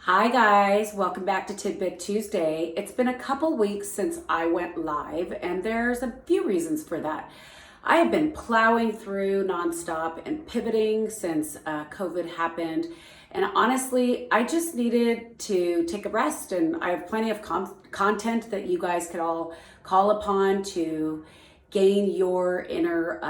Hi guys, welcome back to Tidbit Tuesday. It's been a couple weeks since I went live and there's a few reasons for that. I have been plowing through nonstop and pivoting since COVID happened. And honestly, I just needed to take a rest, and I have plenty of content that you guys could all call upon to gain your inner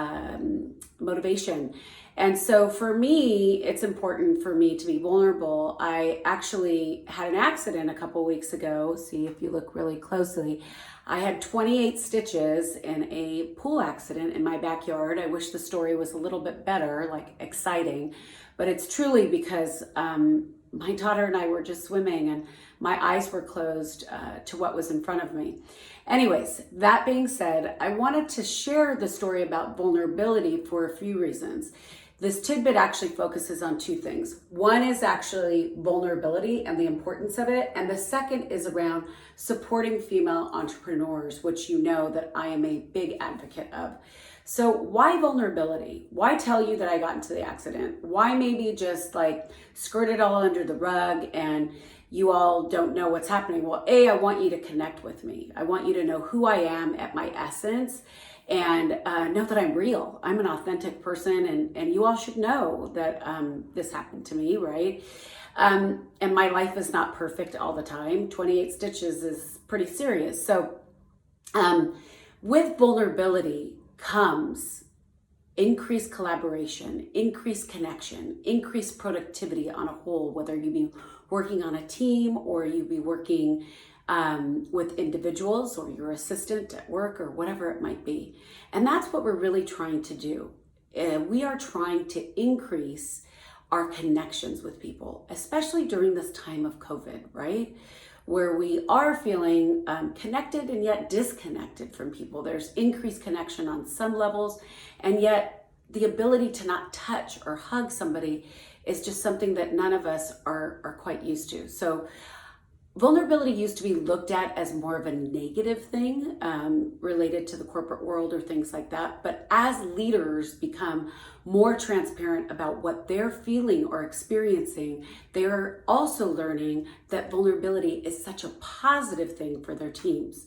motivation. And so for me, it's important for me to be vulnerable. I actually had an accident a couple weeks ago. See if you look really closely. I had 28 stitches in a pool accident in my backyard. I wish the story was a little bit better, like exciting, but it's truly because my daughter and I were just swimming and my eyes were closed to what was in front of me. Anyways, that being said, I wanted to share the story about vulnerability for a few reasons. This tidbit actually focuses on two things. One is actually vulnerability and the importance of it. And the second is around supporting female entrepreneurs, which you know that I am a big advocate of. So why vulnerability? Why tell you that I got into the accident? Why maybe just like skirt it all under the rug and you all don't know what's happening? Well, I want you to connect with me. I want you to know who I am at my essence and know that I'm real. I'm an authentic person, and you all should know that this happened to me, right? And my life is not perfect all the time. 28 stitches is pretty serious. So with vulnerability comes increased collaboration, increased connection, increased productivity on a whole, whether you be working on a team or you be working with individuals or your assistant at work or whatever it might be. And that's what we're really trying to do. We are trying to increase our connections with people, especially during this time of COVID, right? Where we are feeling connected and yet disconnected from people. There's increased connection on some levels, and yet the ability to not touch or hug somebody is just something that none of us are quite used to. So vulnerability used to be looked at as more of a negative thing related to the corporate world or things like that. But as leaders become more transparent about what they're feeling or experiencing, they're also learning that vulnerability is such a positive thing for their teams.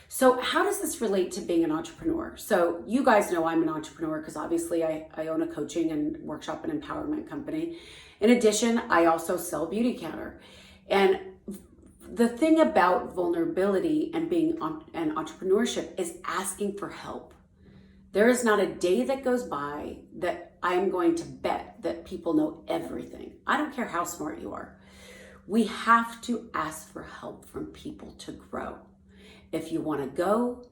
So how does this relate to being an entrepreneur? So you guys know I'm an entrepreneur because obviously I own a coaching and workshop and empowerment company. In addition, I also sell Beauty Counter. And the thing about vulnerability and being an entrepreneurship is asking for help. There is not a day that goes by that I am going to bet that people know everything. I don't care how smart you are. We have to ask for help from people to grow. If you want to go,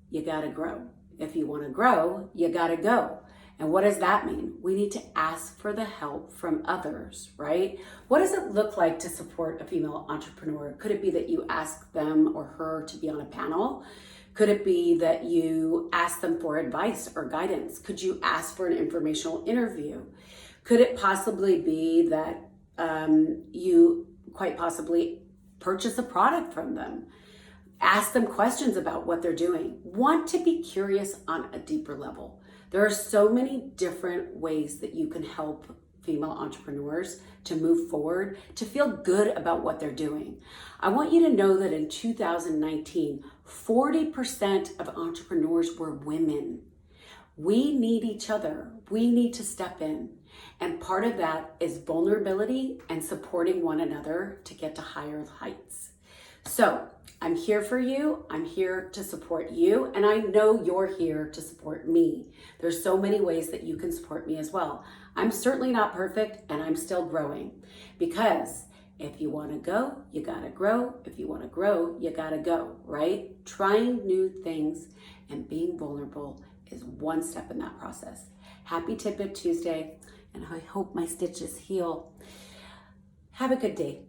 you got to grow. If you want to grow, you got to go. And what does that mean? We need to ask for the help from others, right? What does it look like to support a female entrepreneur? Could it be that you ask them or her to be on a panel? Could it be that you ask them for advice or guidance? Could you ask for an informational interview? Could it possibly be that you quite possibly purchase a product from them? Ask them questions about what they're doing. Want to be curious on a deeper level. There are so many different ways that you can help female entrepreneurs to move forward, to feel good about what they're doing. I want you to know that in 2019, 40% of entrepreneurs were women. We need each other. We need to step in. And part of that is vulnerability and supporting one another to get to higher heights. So I'm here for you. I'm here to support you. And I know you're here to support me. There's so many ways that you can support me as well. I'm certainly not perfect and I'm still growing, because if you want to go, you got to grow. If you want to grow, you got to go, right? Trying new things and being vulnerable is one step in that process. Happy Tidbit Tuesday, and I hope my stitches heal. Have a good day.